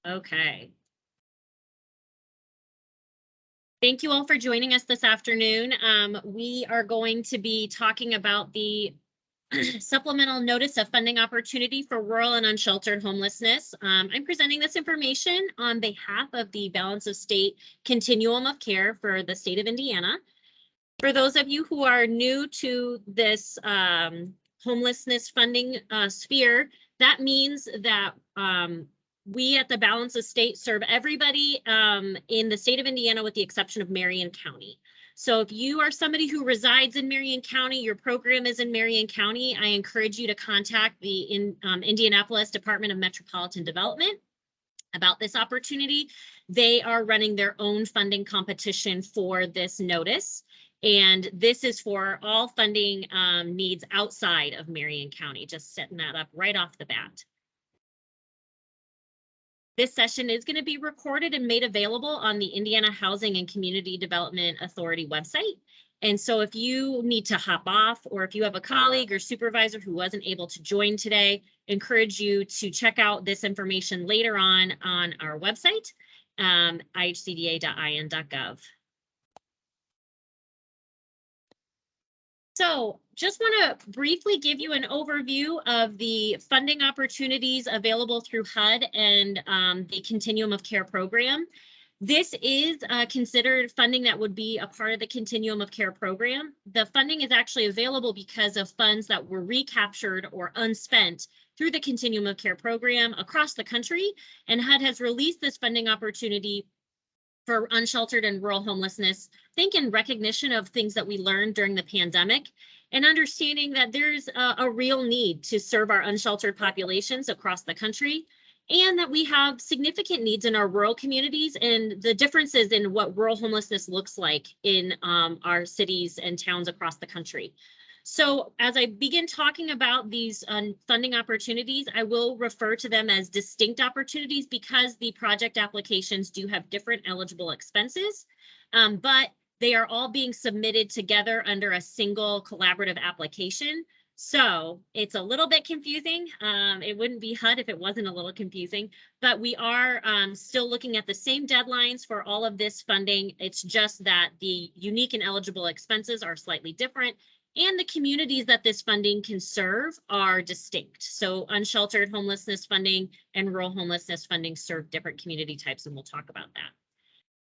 Okay. Thank you all for joining us this afternoon. We are going to be talking about the supplemental notice of funding opportunity for rural and unsheltered homelessness. I'm presenting this information on behalf of the Balance of State Continuum of Care for the state of Indiana. For those of you who are new to this homelessness funding sphere, that means that we at the Balance of State serve everybody in the state of Indiana with the exception of Marion County. So if you are somebody who resides in Marion County, your program is in Marion County, I encourage you to contact the Indianapolis Department of Metropolitan Development about this opportunity. They are running their own funding competition for this notice. And this is for all funding needs outside of Marion County, just setting that up right off the bat. This session is going to be recorded and made available on the Indiana Housing and Community Development Authority website. And so if you need to hop off, or if you have a colleague or supervisor who wasn't able to join today, encourage you to check out this information later on our website, ihcda.in.gov. So just want to briefly give you an overview of the funding opportunities available through HUD and the Continuum of Care program. This is considered funding that would be a part of the Continuum of Care program. The funding is actually available because of funds that were recaptured or unspent through the Continuum of Care program across the country, and HUD has released this funding opportunity for unsheltered and rural homelessness, I think in recognition of things that we learned during the pandemic and understanding that there's a real need to serve our unsheltered populations across the country, and that we have significant needs in our rural communities and the differences in what rural homelessness looks like in our cities and towns across the country. So as I begin talking about these funding opportunities, I will refer to them as distinct opportunities because the project applications do have different eligible expenses, but they are all being submitted together under a single collaborative application. So it's a little bit confusing. It wouldn't be HUD if it wasn't a little confusing, but we are still looking at the same deadlines for all of this funding. It's just that the unique and eligible expenses are slightly different, and the communities that this funding can serve are distinct. So unsheltered homelessness funding and rural homelessness funding serve different community types, and we'll talk about that.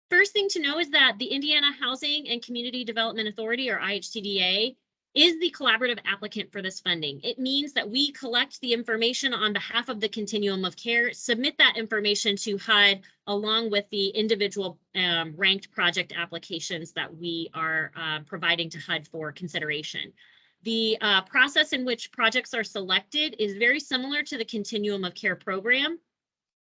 First thing to know is that the Indiana Housing and Community Development Authority, or IHCDA, is the collaborative applicant for this funding. It means that we collect the information on behalf of the Continuum of Care, submit that information to HUD along with the individual ranked project applications that we are providing to HUD for consideration. The process in which projects are selected is very similar to the Continuum of Care program.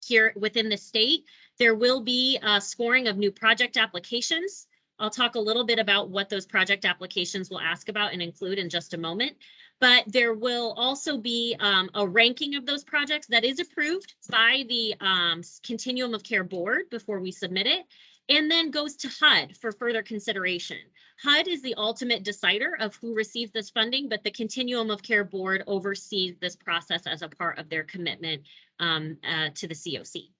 Here within the state, there will be a scoring of new project applications. I'll talk a little bit about what those project applications will ask about and include in just a moment. But there will also be a ranking of those projects that is approved by the Continuum of Care board before we submit it, and then goes to HUD for further consideration. HUD is the ultimate decider of who receives this funding, but the Continuum of Care board oversees this process as a part of their commitment to the CoC.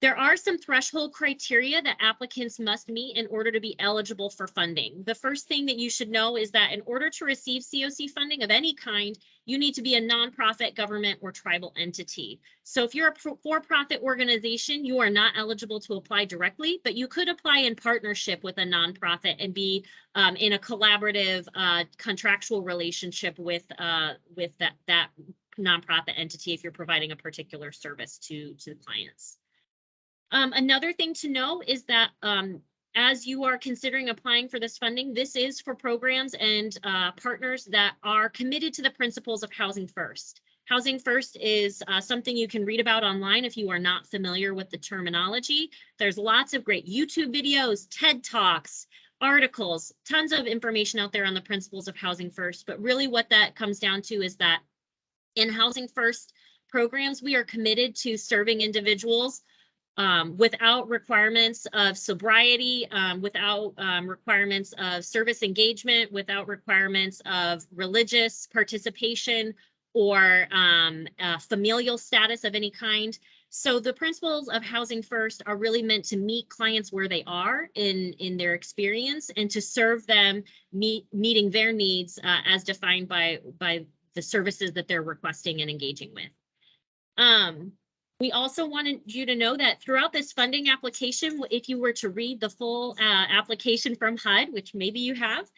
There are some threshold criteria that applicants must meet in order to be eligible for funding. The first thing that you should know is that in order to receive CoC funding of any kind, you need to be a nonprofit, government, or tribal entity. So if you're a for-profit organization, you are not eligible to apply directly, but you could apply in partnership with a nonprofit and be in a collaborative contractual relationship with that nonprofit entity if you're providing a particular service to the clients. Another thing to know is that as you are considering applying for this funding, this is for programs and partners that are committed to the principles of Housing First. Housing First is something you can read about online if you are not familiar with the terminology. There's lots of great YouTube videos, TED Talks, articles, tons of information out there on the principles of Housing First. But really what that comes down to is that in Housing First programs, we are committed to serving individuals without requirements of sobriety, without requirements of service engagement, without requirements of religious participation or familial status of any kind. So the principles of Housing First are really meant to meet clients where they are in their experience and to serve them meeting their needs as defined by the services that they're requesting and engaging with. We also wanted you to know that throughout this funding application, if you were to read the full application from HUD, which maybe you have,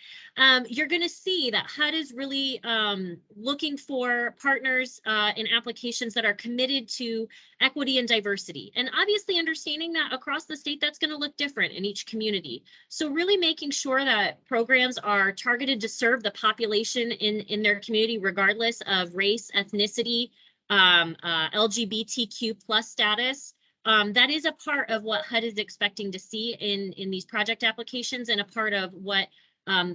you're going to see that HUD is really looking for partners in applications that are committed to equity and diversity. And obviously understanding that across the state, that's going to look different in each community. So really making sure that programs are targeted to serve the population in their community, regardless of race, ethnicity, LGBTQ plus status. That is a part of what HUD is expecting to see in these project applications and a part of what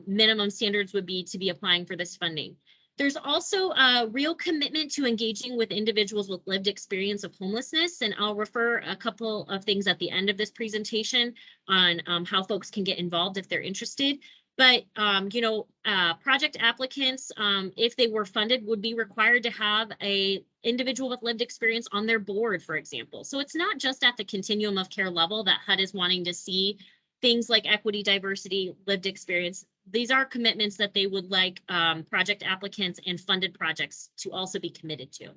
minimum standards would be to be applying for this funding. There's also a real commitment to engaging with individuals with lived experience of homelessness, and I'll refer a couple of things at the end of this presentation on how folks can get involved if they're interested. But, project applicants, if they were funded, would be required to have a individual with lived experience on their board, for example. So it's not just at the continuum of care level that HUD is wanting to see things like equity, diversity, lived experience. These are commitments that they would like project applicants and funded projects to also be committed to.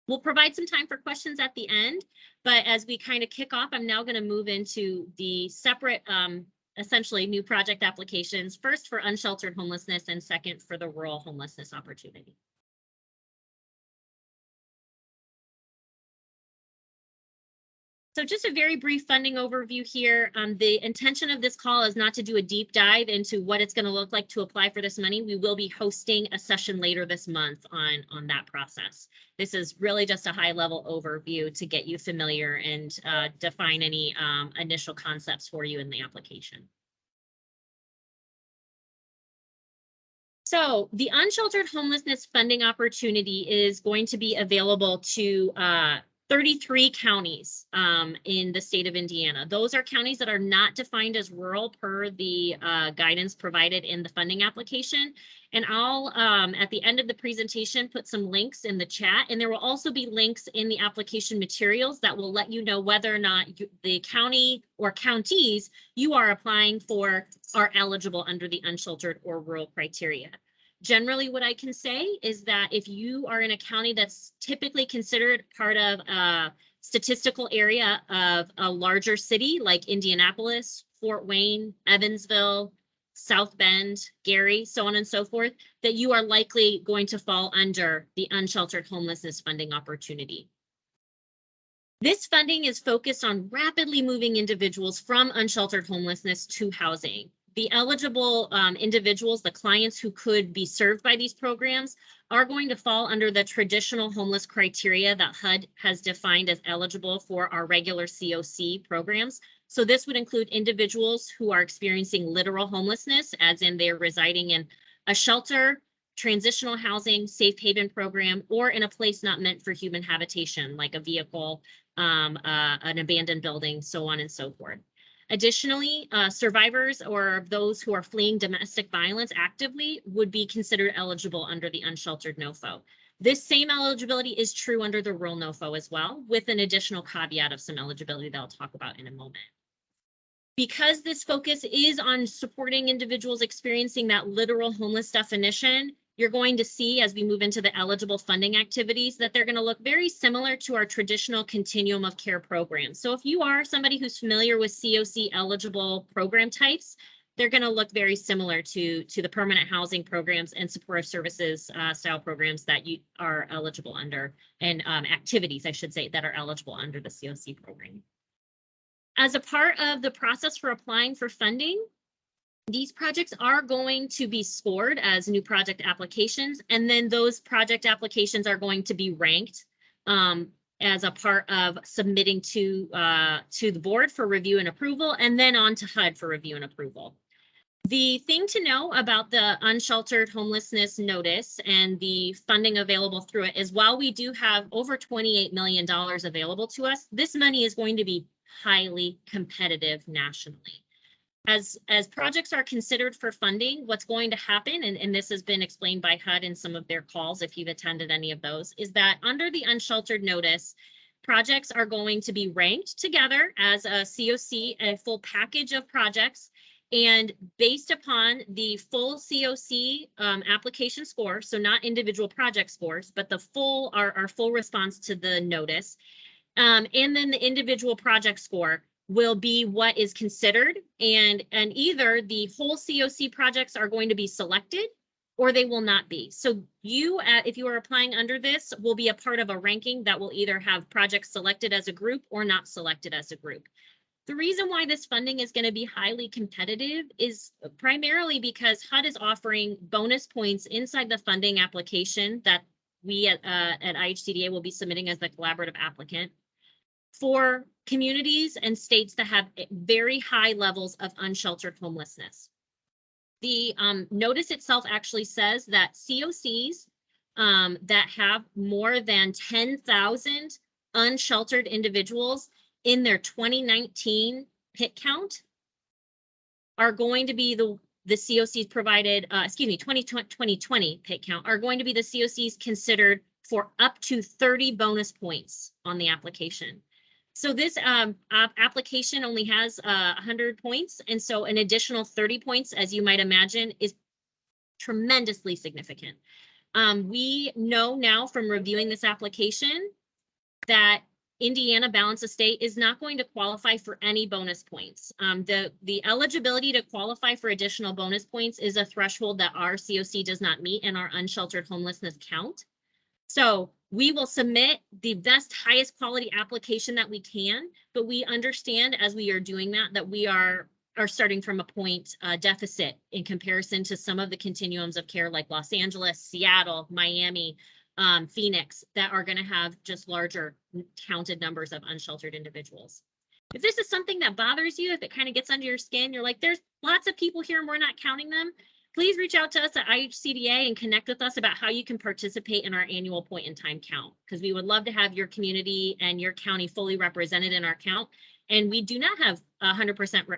We'll provide some time for questions at the end, but as we kind of kick off, I'm now going to move into the separate essentially new project applications, first for unsheltered homelessness and second for the rural homelessness opportunity. So just a very brief funding overview here. The intention of this call is not to do a deep dive into what it's going to look like to apply for this money. We will be hosting a session later this month on that process. This is really just a high-level overview to get you familiar and define any initial concepts for you in the application. So the unsheltered homelessness funding opportunity is going to be available to 33 counties in the state of Indiana. Those are counties that are not defined as rural per the guidance provided in the funding application. And I'll, at the end of the presentation, put some links in the chat. And there will also be links in the application materials that will let you know whether or not the county or counties you are applying for are eligible under the unsheltered or rural criteria. Generally, what I can say is that if you are in a county that's typically considered part of a statistical area of a larger city like Indianapolis, Fort Wayne, Evansville, South Bend, Gary, so on and so forth, that you are likely going to fall under the unsheltered homelessness funding opportunity. This funding is focused on rapidly moving individuals from unsheltered homelessness to housing. The eligible individuals, the clients who could be served by these programs, are going to fall under the traditional homeless criteria that HUD has defined as eligible for our regular CoC programs. So this would include individuals who are experiencing literal homelessness, as in they're residing in a shelter, transitional housing, safe haven program, or in a place not meant for human habitation, like a vehicle, an abandoned building, so on and so forth. Additionally, survivors or those who are fleeing domestic violence actively would be considered eligible under the unsheltered NOFO. This same eligibility is true under the rural NOFO as well, with an additional caveat of some eligibility that I'll talk about in a moment. Because this focus is on supporting individuals experiencing that literal homeless definition, you're going to see as we move into the eligible funding activities that they're going to look very similar to our traditional continuum of care programs. So if you are somebody who's familiar with CoC eligible program types, they're going to look very similar to the permanent housing programs and supportive services style programs that you are eligible under, and activities, I should say, that are eligible under the CoC program. As a part of the process for applying for funding, these projects are going to be scored as new project applications, and then those project applications are going to be ranked as a part of submitting to the board for review and approval, and then on to HUD for review and approval. The thing to know about the unsheltered homelessness notice and the funding available through it is while we do have over $28 million available to us, this money is going to be highly competitive nationally. As projects are considered for funding, what's going to happen, and this has been explained by HUD in some of their calls if you've attended any of those, is that under the unsheltered notice, projects are going to be ranked together as a CoC, a full package of projects. And based upon the full CoC application score, so not individual project scores, but the full, our full response to the notice, and then the individual project score will be what is considered, and either the whole CoC projects are going to be selected or they will not be. So you, if you are applying under this, will be a part of a ranking that will either have projects selected as a group or not selected as a group. The reason why this funding is going to be highly competitive is primarily because HUD is offering bonus points inside the funding application that we at IHCDA will be submitting as the collaborative applicant for communities and states that have very high levels of unsheltered homelessness. The notice itself actually says that CoCs that have more than 10,000 unsheltered individuals in their 2019 PIT count are going to be the CoCs provided, 2020 PIT count are going to be the CoCs considered for up to 30 bonus points on the application. So this application only has 100 points, and so an additional 30 points, as you might imagine, is tremendously significant. We know now from reviewing this application that Indiana Balance of State is not going to qualify for any bonus points. The eligibility to qualify for additional bonus points is a threshold that our CoC does not meet in our unsheltered homelessness count. So we will submit the best, highest quality application that we can, but we understand as we are doing that we are starting from a point deficit in comparison to some of the continuums of care like Los Angeles, Seattle, Miami, Phoenix, that are going to have just larger counted numbers of unsheltered individuals. If this is something that bothers you, if it kind of gets under your skin, you're like, there's lots of people here and we're not counting them, please reach out to us at IHCDA and connect with us about how you can participate in our annual point in time count, because we would love to have your community and your county fully represented in our count. And we do not have 100%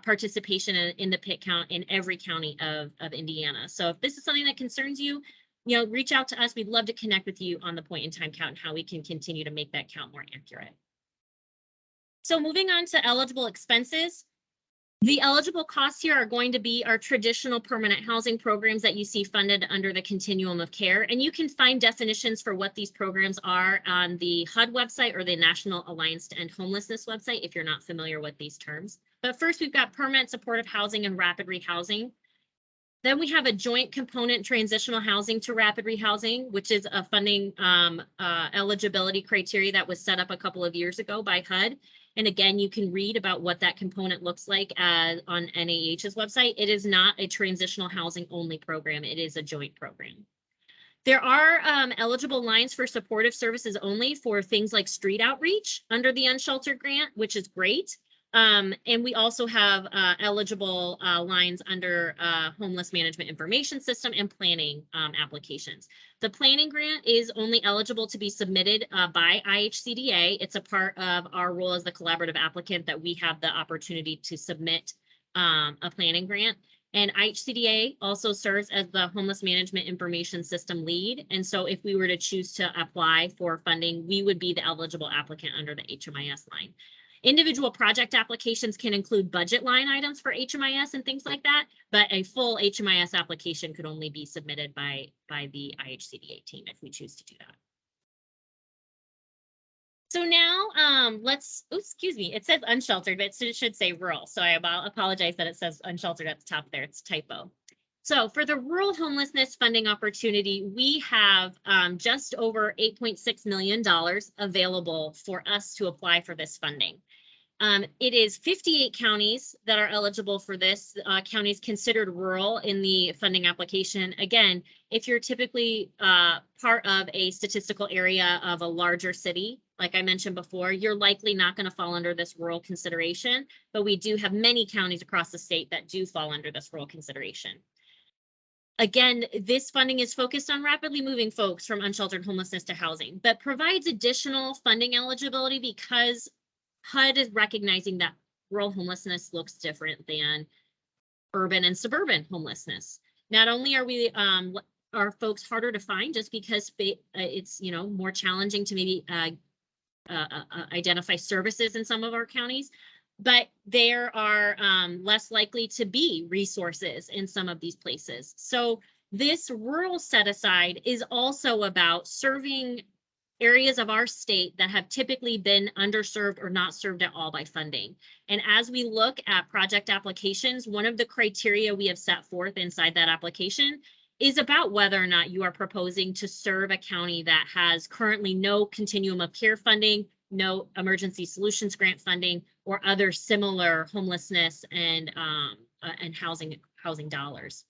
participation in the PIT count in every county of Indiana. So if this is something that concerns you, reach out to us. We'd love to connect with you on the point in time count and how we can continue to make that count more accurate. So moving on to eligible expenses. The eligible costs here are going to be our traditional permanent housing programs that you see funded under the continuum of care. And you can find definitions for what these programs are on the HUD website or the National Alliance to End Homelessness website if you're not familiar with these terms. But first, we've got permanent supportive housing and rapid rehousing. Then we have a joint component transitional housing to rapid rehousing, which is a funding eligibility criteria that was set up a couple of years ago by HUD. And again, you can read about what that component looks like on NAH's website. It is not a transitional housing only program. It is a joint program. There are eligible lines for supportive services only for things like street outreach under the unsheltered grant, which is great. And we also have eligible lines under homeless management information system and planning applications. The planning grant is only eligible to be submitted by IHCDA. It's a part of our role as the collaborative applicant that we have the opportunity to submit a planning grant. And IHCDA also serves as the homeless management information system lead. And so if we were to choose to apply for funding, we would be the eligible applicant under the HMIS line. Individual project applications can include budget line items for HMIS and things like that, but a full HMIS application could only be submitted by the IHCDA team if we choose to do that. So now excuse me, it says unsheltered, but it should say rural. So I apologize that it says unsheltered at the top there, it's a typo. So for the rural homelessness funding opportunity, we have just over $8.6 million available for us to apply for this funding. It is 58 counties that are eligible for this. Counties considered rural in the funding application. Again, if you're typically part of a statistical area of a larger city, like I mentioned before, you're likely not going to fall under this rural consideration, but we do have many counties across the state that do fall under this rural consideration. Again, this funding is focused on rapidly moving folks from unsheltered homelessness to housing, but provides additional funding eligibility because HUD is recognizing that rural homelessness looks different than urban and suburban homelessness. Not only are folks harder to find just because it's more challenging to maybe identify services in some of our counties, but there are less likely to be resources in some of these places. So this rural set aside is also about serving areas of our state that have typically been underserved or not served at all by funding. And as we look at project applications, one of the criteria we have set forth inside that application is about whether or not you are proposing to serve a county that has currently no continuum of care funding, no emergency solutions grant funding, or other similar homelessness and housing dollars.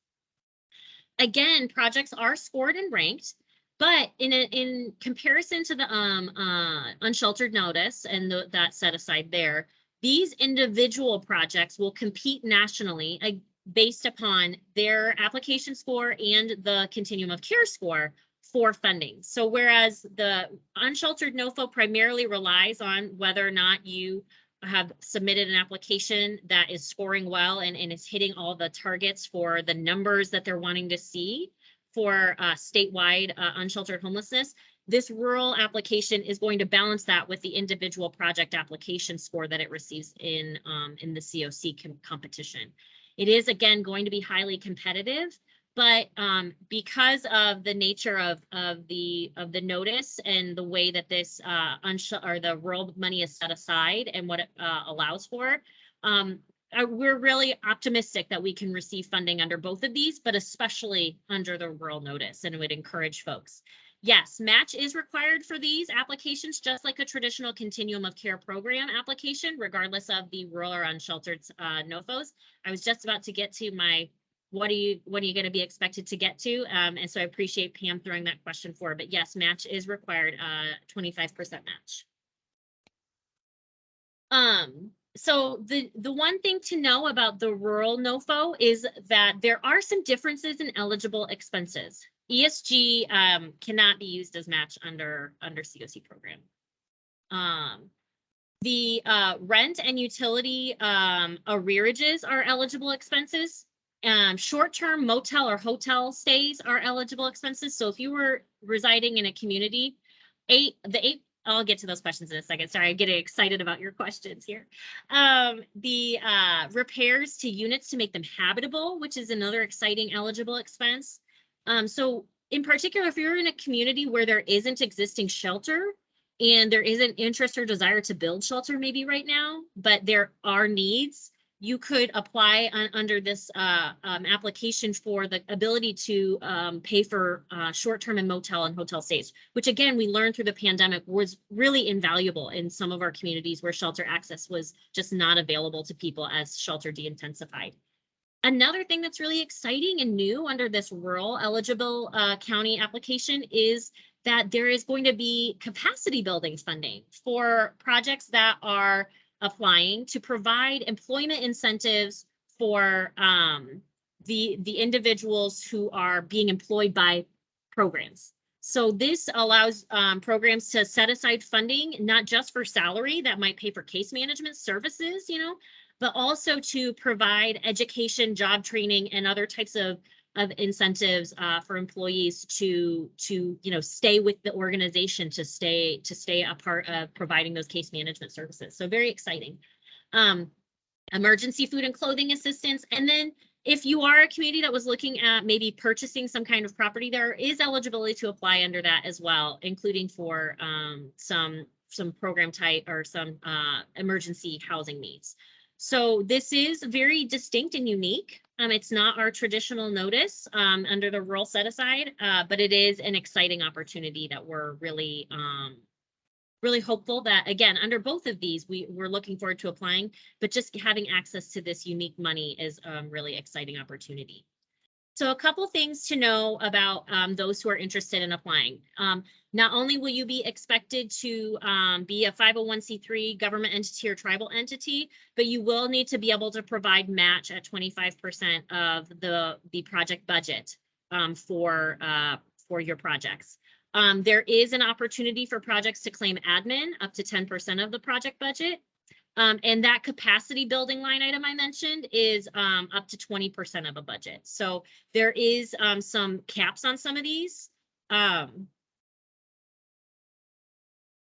Again, projects are scored and ranked, but in comparison to the unsheltered notice and that set aside there, these individual projects will compete nationally based upon their application score and the continuum of care score for funding. So whereas the unsheltered NOFO primarily relies on whether or not you have submitted an application that is scoring well and is hitting all the targets for the numbers that they're wanting to see for statewide unsheltered homelessness, this rural application is going to balance that with the individual project application score that it receives in the CoC competition. It is, again, going to be highly competitive, but because of the nature of the notice and the way that this the rural money is set aside and what it allows for, we're really optimistic that we can receive funding under both of these, but especially under the rural notice, and would encourage folks. Yes, match is required for these applications, just like a traditional continuum of care program application, regardless of the rural or unsheltered NOFOs. I was just about to get to my what are you going to be expected to get to? And so I appreciate Pam throwing that question forward. But yes, match is required, 25% match. So the one thing to know about the rural NOFO is that there are some differences in eligible expenses. ESG cannot be used as match under CoC program. The rent and utility arrearages are eligible expenses. Short-term motel or hotel stays are eligible expenses. So if you were residing in a community, I'll get to those questions in a second. Sorry, I'm getting excited about your questions here. The repairs to units to make them habitable, which is another exciting eligible expense. So in particular, if you're in a community where there isn't existing shelter and there isn't interest or desire to build shelter maybe right now, but there are needs, you could apply under this application for the ability to pay for short-term and motel and hotel stays, which again, we learned through the pandemic was really invaluable in some of our communities where shelter access was just not available to people as shelter de-intensified. Another thing that's really exciting and new under this rural eligible county application is that there is going to be capacity building funding for projects that are applying to provide employment incentives for the individuals who are being employed by programs. So this allows programs to set aside funding, not just for salary that might pay for case management services, but also to provide education, job training, and other types of incentives for employees to stay with the organization, to stay a part of providing those case management services. So very exciting. Emergency food and clothing assistance. And then if you are a community that was looking at maybe purchasing some kind of property, there is eligibility to apply under that as well, including for some program type or some emergency housing needs. So this is very distinct and unique. It's not our traditional notice under the rural set aside, but it is an exciting opportunity that we're really hopeful that, again, under both of these, we're looking forward to applying, but just having access to this unique money is a really exciting opportunity. So a couple things to know about those who are interested in applying. Not only will you be expected to be a 501c3 government entity or tribal entity, but you will need to be able to provide match at 25% of the project budget for your projects. There is an opportunity for projects to claim admin up to 10% of the project budget. And that capacity building line item I mentioned is up to 20% of a budget. So there is some caps on some of these.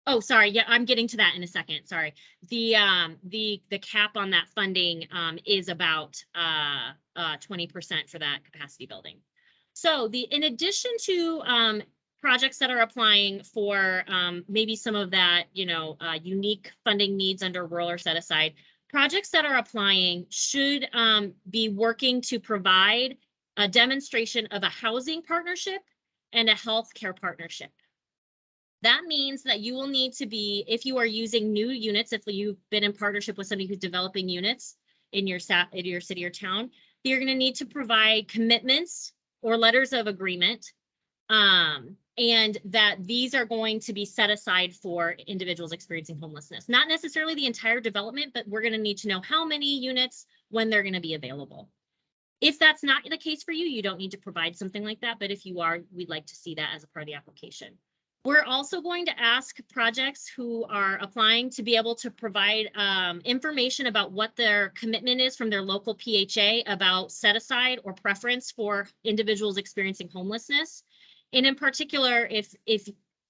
Oh, sorry. Yeah, I'm getting to that in a second. Sorry. The cap on that funding is about 20% for that capacity building. So in addition to projects that are applying for maybe some of that, unique funding needs under rural or set aside, projects that are applying should be working to provide a demonstration of a housing partnership and a healthcare partnership. That means that you will need to be, if you are using new units, if you've been in partnership with somebody who's developing units in your city or town, you're going to need to provide commitments or letters of agreement, and that these are going to be set aside for individuals experiencing homelessness. Not necessarily the entire development, but we're going to need to know how many units, when they're going to be available. If that's not the case for you, you don't need to provide something like that. But if you are, we'd like to see that as a part of the application. We're also going to ask projects who are applying to be able to provide information about what their commitment is from their local PHA about set aside or preference for individuals experiencing homelessness. And in particular, if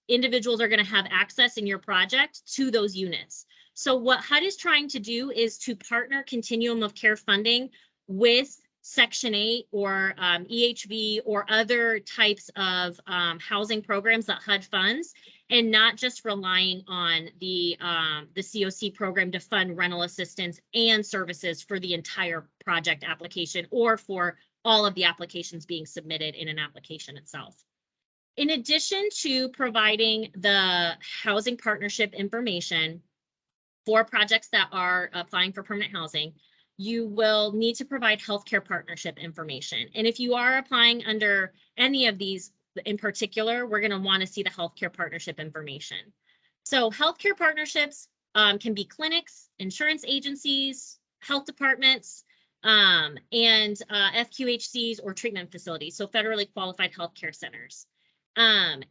individuals are going to have access in your project to those units. So what HUD is trying to do is to partner continuum of care funding with Section 8 or EHV or other types of housing programs that HUD funds, and not just relying on the CoC program to fund rental assistance and services for the entire project application or for all of the applications being submitted in an application itself. In addition to providing the housing partnership information for projects that are applying for permanent housing, you will need to provide healthcare partnership information. And if you are applying under any of these in particular, we're going to want to see the healthcare partnership information. So healthcare partnerships can be clinics, insurance agencies, health departments, and FQHCs or treatment facilities, so federally qualified healthcare centers. And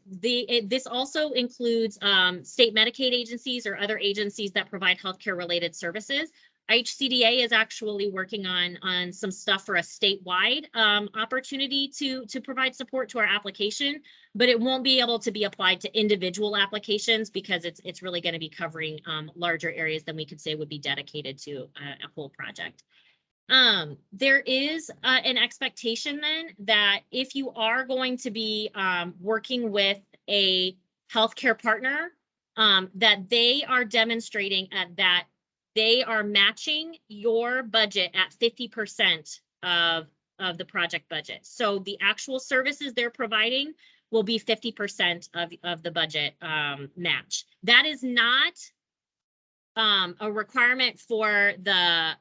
this also includes state Medicaid agencies or other agencies that provide healthcare related services. IHCDA is actually working on some stuff for a statewide opportunity to provide support to our application, but it won't be able to be applied to individual applications because it's really going to be covering larger areas than we could say would be dedicated to a whole project. There is an expectation then that if you are going to be working with a healthcare partner, that they are demonstrating that they are matching your budget at 50% of the project budget. So the actual services they're providing will be 50% of the budget match. That is not a requirement for the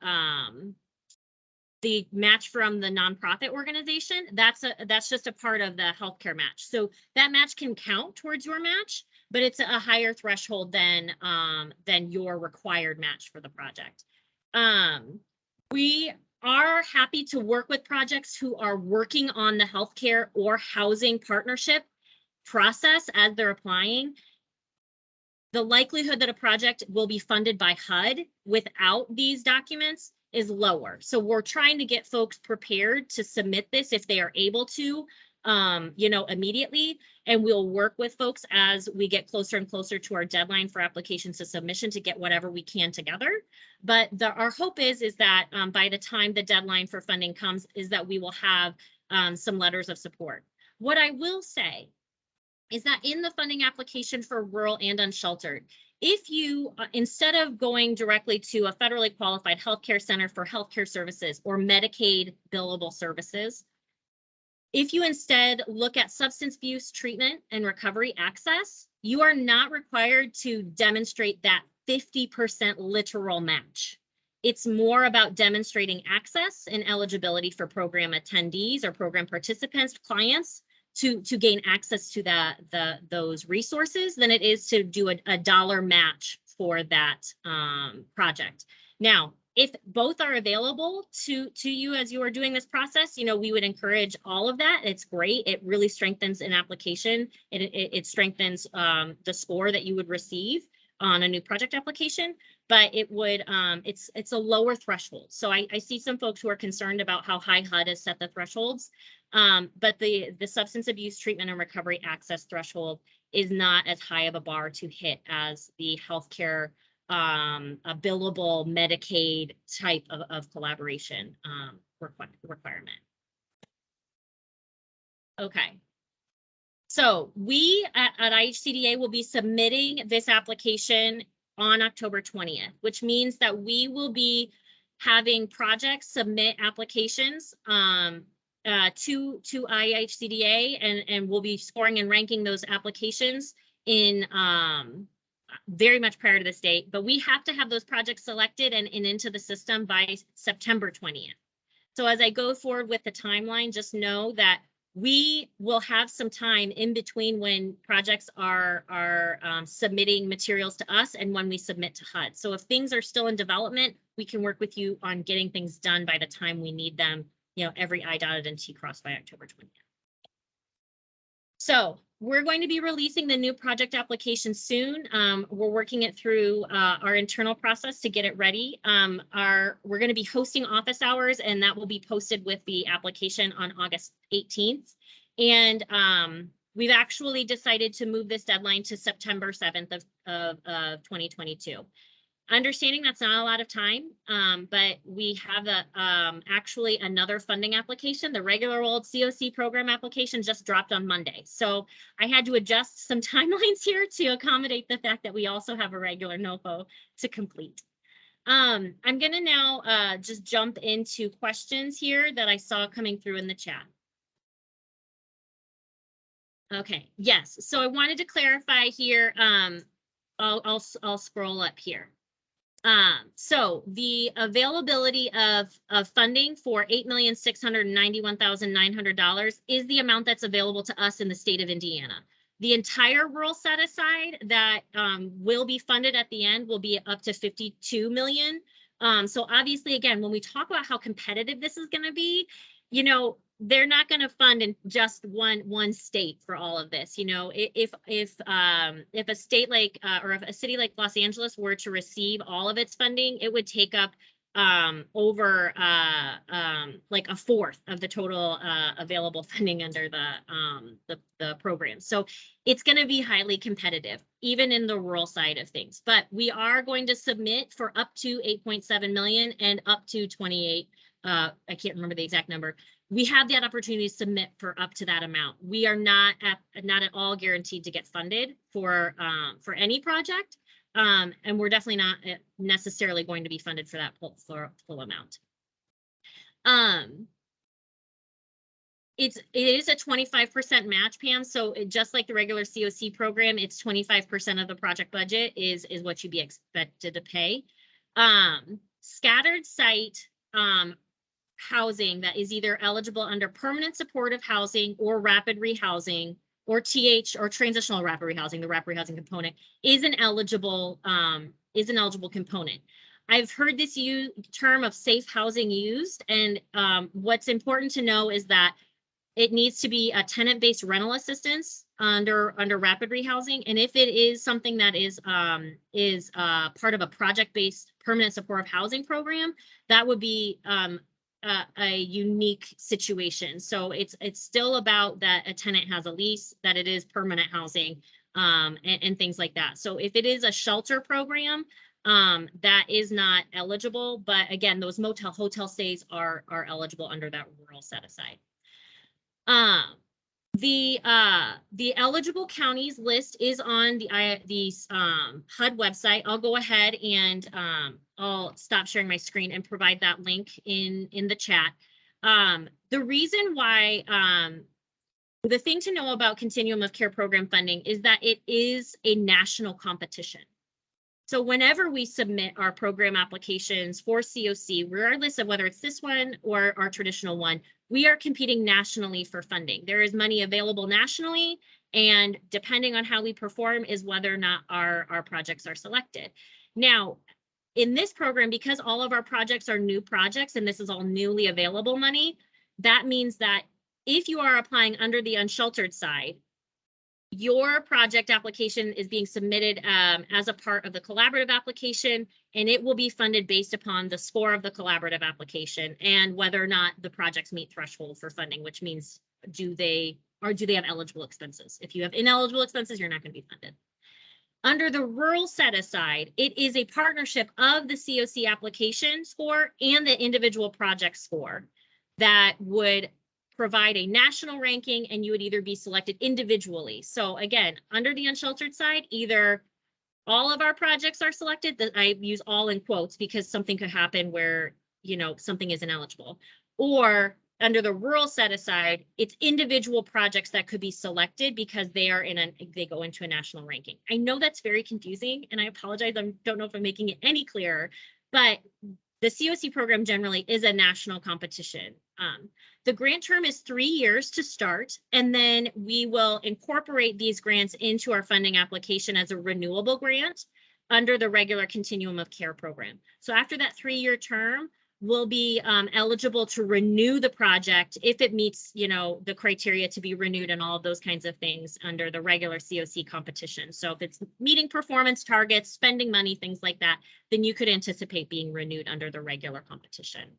match from the nonprofit organization. That's just a part of the healthcare match. So that match can count towards your match, but it's a higher threshold than your required match for the project. We are happy to work with projects who are working on the healthcare or housing partnership process as they're applying. The likelihood that a project will be funded by HUD without these documents is lower. So we're trying to get folks prepared to submit this if they are able to, immediately. And we'll work with folks as we get closer and closer to our deadline for applications to submission to get whatever we can together. But our hope is that by the time the deadline for funding comes, is that we will have some letters of support. What I will say is that in the funding application for rural and unsheltered, if you, instead of going directly to a federally qualified healthcare center for healthcare services or Medicaid billable services, if you instead look at substance abuse treatment and recovery access, you are not required to demonstrate that 50% literal match. It's more about demonstrating access and eligibility for program attendees or program participants, clients, to gain access to those resources than it is to do a dollar match for that project. Now, if both are available to you as you are doing this process, we would encourage all of that. It's great. It really strengthens an application. It strengthens the score that you would receive on a new project application, but it would it's a lower threshold. So I see some folks who are concerned about how high HUD has set the thresholds. But the substance abuse treatment and recovery access threshold is not as high of a bar to hit as the healthcare, a billable Medicaid type of collaboration requirement. Okay. So we at IHCDA will be submitting this application on October 20th, which means that we will be having projects submit applications to IHCDA, and we'll be scoring and ranking those applications in very much prior to this date. But we have to have those projects selected and into the system by September 20th. So as I go forward with the timeline, just know that we will have some time in between when projects are submitting materials to us and when we submit to HUD. So if things are still in development, we can work with you on getting things done by the time we need them, you know, every I dotted and T crossed by October 20th. So we're going to be releasing the new project application soon. We're working it through our internal process to get it ready. We're going to be hosting office hours, and that will be posted with the application on August 18th. And we've actually decided to move this deadline to September 7th of 2022. Understanding that's not a lot of time, but we have actually another funding application. The regular old CoC program application just dropped on Monday. So I had to adjust some timelines here to accommodate the fact that we also have a regular NOFO to complete. I'm going to now just jump into questions here that I saw coming through in the chat. Okay, yes. So I wanted to clarify here. I'll scroll up here. So the availability of funding for $8,691,900 is the amount that's available to us in the state of Indiana. The entire rural set aside that will be funded at the end will be up to $52 million. So obviously, again, when we talk about how competitive this is going to be, you know, they're not going to fund in just one state for all of this. You know, if a state like or if a city like Los Angeles were to receive all of its funding, it would take up over like a fourth of the total available funding under the program. So it's going to be highly competitive, even in the rural side of things. But we are going to submit for up to 8.7 million and up to 28. I can't remember the exact number. We have that opportunity to submit for up to that amount. We are not at all guaranteed to get funded for any project, and we're definitely not necessarily going to be funded for that full amount. It is a 25% match, Pam. So just like the regular CoC program, it's 25% of the project budget is what you'd be expected to pay. Scattered site housing that is either eligible under permanent supportive housing or rapid rehousing or TH or transitional rapid rehousing, the rapid rehousing component is an eligible component. I've heard this term of safe housing used, and what's important to know is that it needs to be a tenant-based rental assistance under rapid rehousing, and if it is something that is part of a project-based permanent supportive housing program, that would be a unique situation. So it's still about that a tenant has a lease, that it is permanent housing, and things like that. So if it is a shelter program, that is not eligible. But again, those motel hotel stays are eligible under that rural set aside. The eligible counties list is on the HUD website. I'll go ahead and I'll stop sharing my screen and provide that link in the chat. The reason why, the thing to know about Continuum of Care program funding is that it is a national competition. So whenever we submit our program applications for CoC, regardless of whether it's this one or our traditional one, we are competing nationally for funding. There is money available nationally, and depending on how we perform is whether or not our projects are selected. Now, in this program, because all of our projects are new projects and this is all newly available money, that means that if you are applying under the unsheltered side, your project application is being submitted as a part of the collaborative application, and it will be funded based upon the score of the collaborative application and whether or not the projects meet threshold for funding, which means do they or do they have eligible expenses? If you have ineligible expenses, you're not going to be funded. Under the rural set aside, it is a partnership of the CoC application score and the individual project score that would provide a national ranking, and you would either be selected individually. So again, under the unsheltered side, either all of our projects are selected, that I use all in quotes because something could happen where, you know, something isn't eligible, or under the rural set aside, it's individual projects that could be selected because they go into a national ranking. I know that's very confusing, and I apologize. I don't know if I'm making it any clearer, but the CoC program generally is a national competition. The grant term is 3 years to start, and then we will incorporate these grants into our funding application as a renewable grant under the regular continuum of care program. So after that 3-year term, we'll be eligible to renew the project if it meets, you know, the criteria to be renewed and all of those kinds of things under the regular CoC competition. So if it's meeting performance targets, spending money, things like that, then you could anticipate being renewed under the regular competition.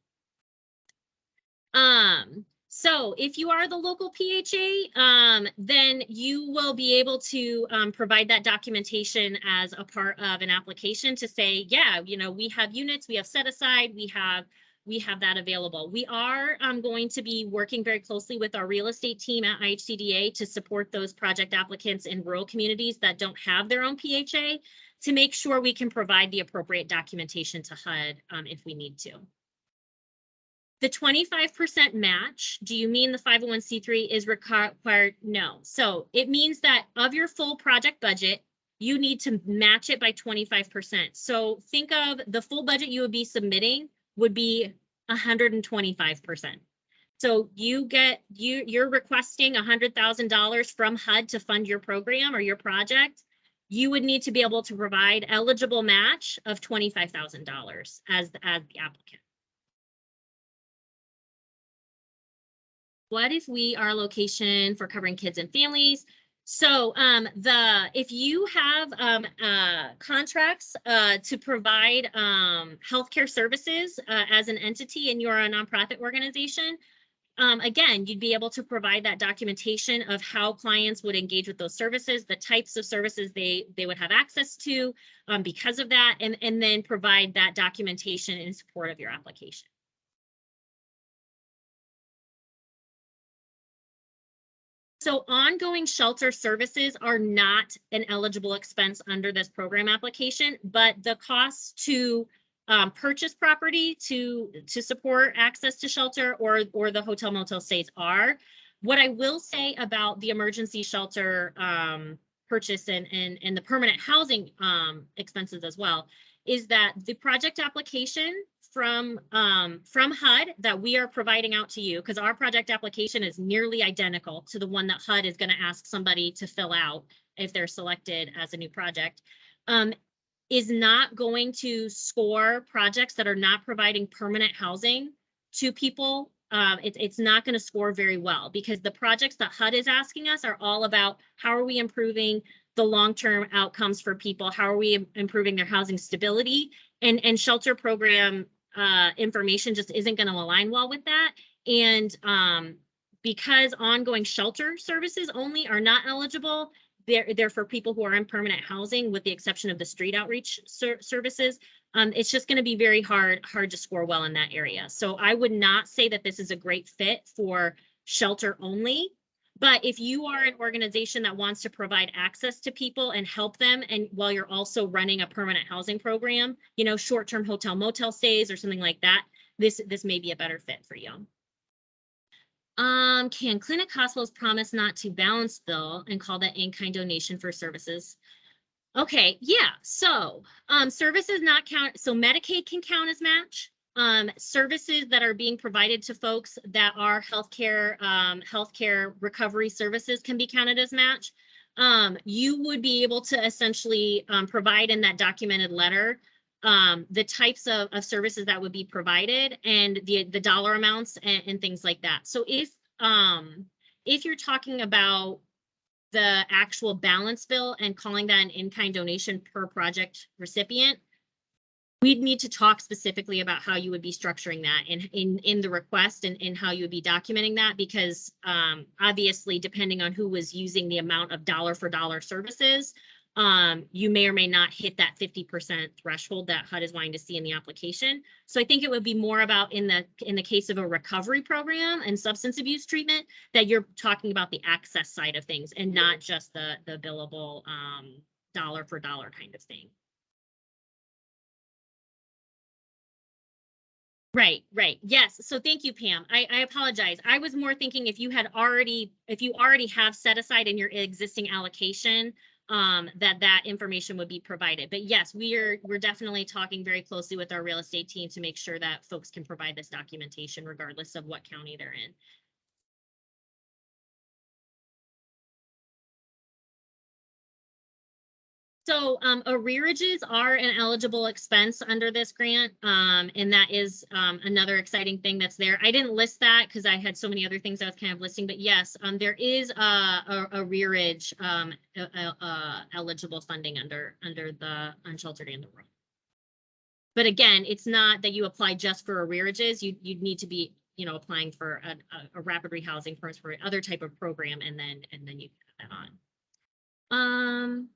So if you are the local PHA, then you will be able to provide that documentation as a part of an application to say, yeah, you know, we have units, we have set aside, we have that available. We are going to be working very closely with our real estate team at IHCDA to support those project applicants in rural communities that don't have their own PHA to make sure we can provide the appropriate documentation to HUD if we need to. The 25% match, do you mean the 501c3 is required? No. So it means that of your full project budget, you need to match it by 25%. So think of the full budget you would be submitting would be 125%. So you're requesting $100,000 from HUD to fund your program or your project. You would need to be able to provide eligible match of $25,000 as the applicant. What if we are a location for covering kids and families? So if you have contracts to provide healthcare services as an entity and you're a nonprofit organization, again, you'd be able to provide that documentation of how clients would engage with those services, the types of services they would have access to because of that, and then provide that documentation in support of your application. So ongoing shelter services are not an eligible expense under this program application, but the costs to purchase property to support access to shelter or the hotel motel stays are. What I will say about the emergency shelter purchase and the permanent housing expenses as well is that the project application from HUD that we are providing out to you, because our project application is nearly identical to the one that HUD is going to ask somebody to fill out if they're selected as a new project, is not going to score projects that are not providing permanent housing to people. It's not going to score very well because the projects that HUD is asking us are all about how are we improving the long-term outcomes for people, how are we improving their housing stability, and shelter program information just isn't going to align well with that. And because ongoing shelter services only are not eligible, they're for people who are in permanent housing with the exception of the street outreach services. It's just going to be very hard to score well in that area. So I would not say that this is a great fit for shelter only. But if you are an organization that wants to provide access to people and help them, and while you're also running a permanent housing program, you know, short-term hotel motel stays or something like that, this may be a better fit for you. Can clinic hospitals promise not to balance bill and call that in-kind donation for services? Okay, yeah, so services not count, so Medicaid can count as match. Services that are being provided to folks that are healthcare recovery services can be counted as match. You would be able to essentially provide in that documented letter the types of services that would be provided and the dollar amounts and things like that. So if you're talking about the actual balance bill and calling that an in-kind donation per project recipient, we'd need to talk specifically about how you would be structuring that in the request and how you would be documenting that, because obviously, depending on who was using the amount of dollar for dollar services, you may or may not hit that 50% threshold that HUD is wanting to see in the application. So I think it would be more about in the case of a recovery program and substance abuse treatment, that you're talking about the access side of things and not just the billable dollar for dollar kind of thing. Right, right. Yes. So thank you, Pam. I apologize. I was more thinking if you already have set aside in your existing allocation, that information would be provided. But yes, we're definitely talking very closely with our real estate team to make sure that folks can provide this documentation regardless of what county they're in. So arrearages are an eligible expense under this grant, and that is another exciting thing that's there. I didn't list that because I had so many other things I was kind of listing, but yes, there is a arrearage eligible funding under the unsheltered and the rural. But again, it's not that you apply just for arrearages. You'd need to be, you know, applying for a rapid rehousing first for other type of program, and then you put that on.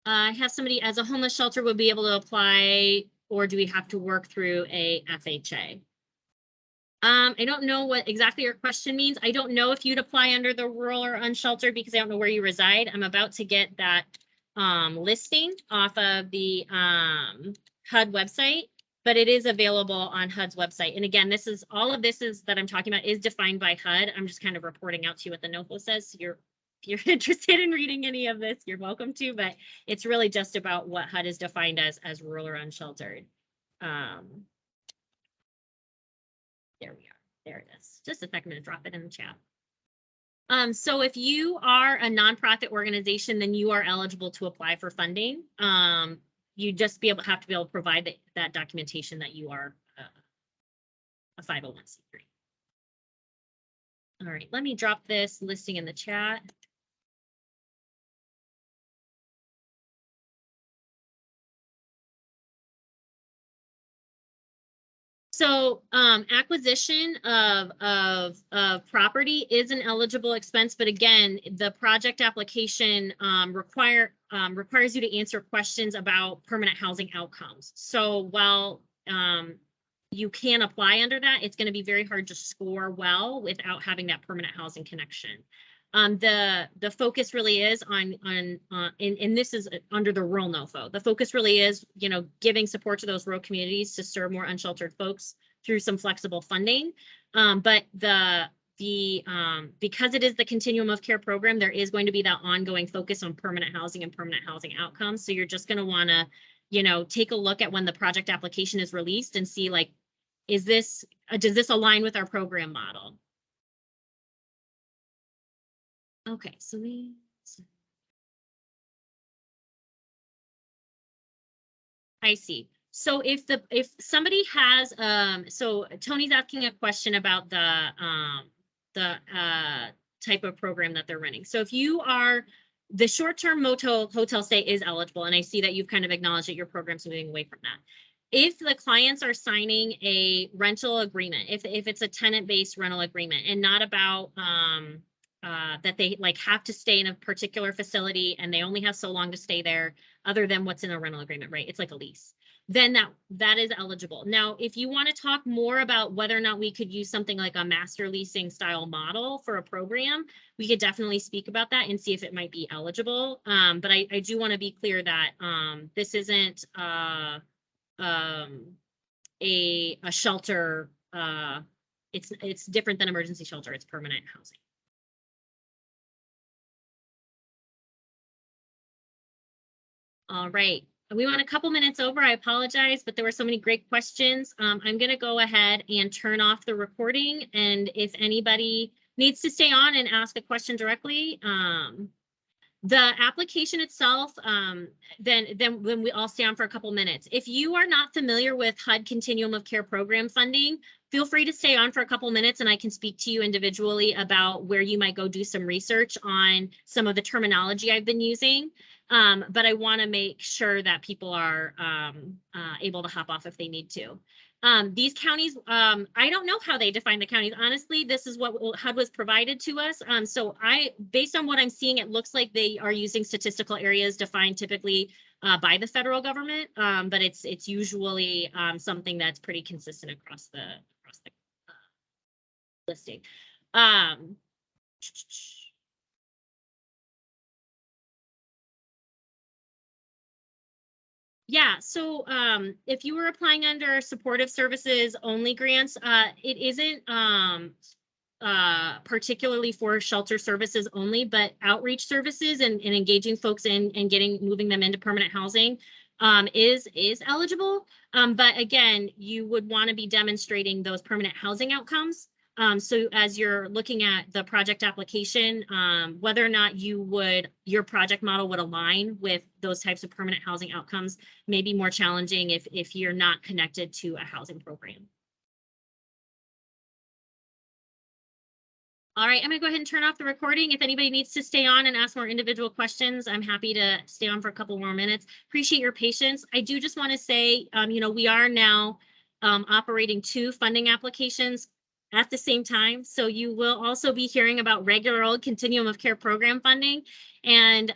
I have somebody as a homeless shelter would be able to apply, or do we have to work through a FHA? I don't know what exactly your question means. I don't know if you'd apply under the rural or unsheltered because I don't know where you reside. I'm about to get that listing off of the HUD website, but it is available on HUD's website. And again, all of this that I'm talking about is defined by HUD. I'm just kind of reporting out to you what the NOFO says. So if you're interested in reading any of this, you're welcome to, but it's really just about what HUD is defined as rural or unsheltered. There we are. There it is. Just a second to drop it in the chat. So if you are a nonprofit organization, then you are eligible to apply for funding. You just have to be able to provide that documentation that you are a 501c3. All right, let me drop this listing in the chat. So acquisition of property is an eligible expense, but again, the project application requires you to answer questions about permanent housing outcomes. So while you can apply under that, it's going to be very hard to score well without having that permanent housing connection. The focus really is on and this is under the rural NOFO. The focus really is, you know, giving support to those rural communities to serve more unsheltered folks through some flexible funding. But because it is the continuum of care program, there is going to be that ongoing focus on permanent housing and permanent housing outcomes. So you're just going to want to, you know, take a look at when the project application is released and see, like, does this align with our program model? Okay, so I see. So if somebody has so Tony's asking a question about the type of program that they're running. So if you are the short-term hotel stay is eligible, and I see that you've kind of acknowledged that your program's moving away from that. If the clients are signing a rental agreement, if it's a tenant-based rental agreement and not about that they like have to stay in a particular facility and they only have so long to stay there other than what's in a rental agreement, right? It's like a lease. Then that is eligible. Now, if you want to talk more about whether or not we could use something like a master leasing style model for a program, we could definitely speak about that and see if it might be eligible. But I do want to be clear that this isn't a shelter. It's different than emergency shelter. It's permanent housing. All right. We went a couple minutes over. I apologize, but there were so many great questions. I'm going to go ahead and turn off the recording. And if anybody needs to stay on and ask a question directly, the application itself, then we all stay on for a couple minutes. If you are not familiar with HUD Continuum of Care program funding, feel free to stay on for a couple minutes and I can speak to you individually about where you might go do some research on some of the terminology I've been using. But I want to make sure that people are able to hop off if they need to. These counties, I don't know how they define the counties. Honestly, this is what HUD was provided to us. So based on what I'm seeing, it looks like they are using statistical areas defined typically by the federal government, but it's usually something that's pretty consistent across the listing. Yeah, so if you were applying under supportive services only grants, it isn't particularly for shelter services only, but outreach services and engaging folks in and moving them into permanent housing is eligible. But again, you would want to be demonstrating those permanent housing outcomes. So as you're looking at the project application, whether or not your project model would align with those types of permanent housing outcomes may be more challenging if you're not connected to a housing program. All right, I'm gonna go ahead and turn off the recording. If anybody needs to stay on and ask more individual questions, I'm happy to stay on for a couple more minutes. Appreciate your patience. I do just want to say, we are now operating 2 funding applications at the same time. So you will also be hearing about regular old continuum of care program funding. And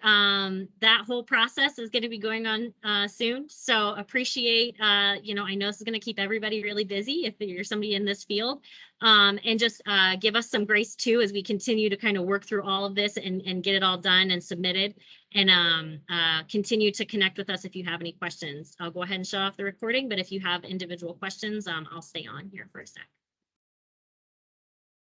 that whole process is going to be going on soon. So appreciate, I know this is going to keep everybody really busy if you're somebody in this field. And just give us some grace too as we continue to kind of work through all of this and get it all done and submitted, and continue to connect with us if you have any questions. I'll go ahead and shut off the recording, but if you have individual questions, I'll stay on here for a sec.